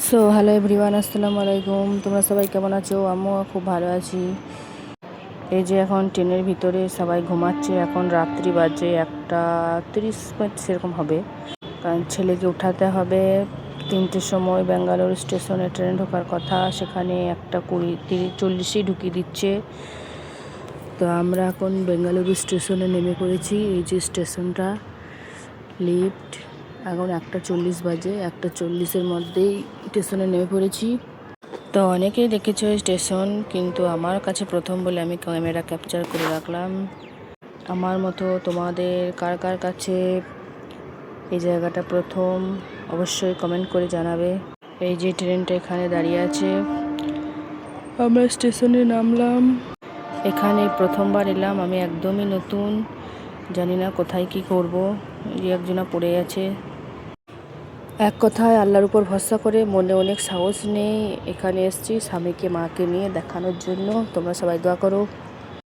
So hello everyone, আসসালামু আলাইকুম। তোমরা সবাই কেমন আছো? আমিও খুব ভালো আছি। এই যে এখন ট্রেনের ভিতরে সবাই ঘুমাচ্ছে। এখন রাত্রি বাজে 1:30 সেরকম হবে, কারণ ছেলেকে উঠাতে হবে 3টের সময়। ব্যাঙ্গালোর স্টেশনে ট্রেন ঢোকার কথা, সেখানে 1:20-40 ঢুকিয়ে দিচ্ছে। তো আমরা এখন বেঙ্গালুরু স্টেশনে নেমে পড়েছি। এই যে স্টেশনটা, লিফট। এখন 1:40 বাজে, 1:40-এর মধ্যেই স্টেশনে নেমে পড়েছি। তো অনেকেই দেখেছো স্টেশন, কিন্তু আমার কাছে প্রথম বলে আমি ক্যামেরা ক্যাপচার করে রাখলাম। আমার মতো তোমাদের কার কার কাছে এই জায়গাটা প্রথম, অবশ্যই কমেন্ট করে জানাবে। এই যে ট্রেনটা এখানে দাঁড়িয়ে আছে, আমরা স্টেশনে নামলাম। এখানে প্রথমবার এলাম, আমি একদমই নতুন, জানি না কোথায় কি করব। এই একজনা পড়ে আছে। এক কথায় আল্লাহর উপর ভরসা করে, মনে অনেক সাহস নেই। এখানে এসেছি স্বামীকে মাকে নিয়ে দেখানোর জন্য। তোমরা সবাই দোয়া করো।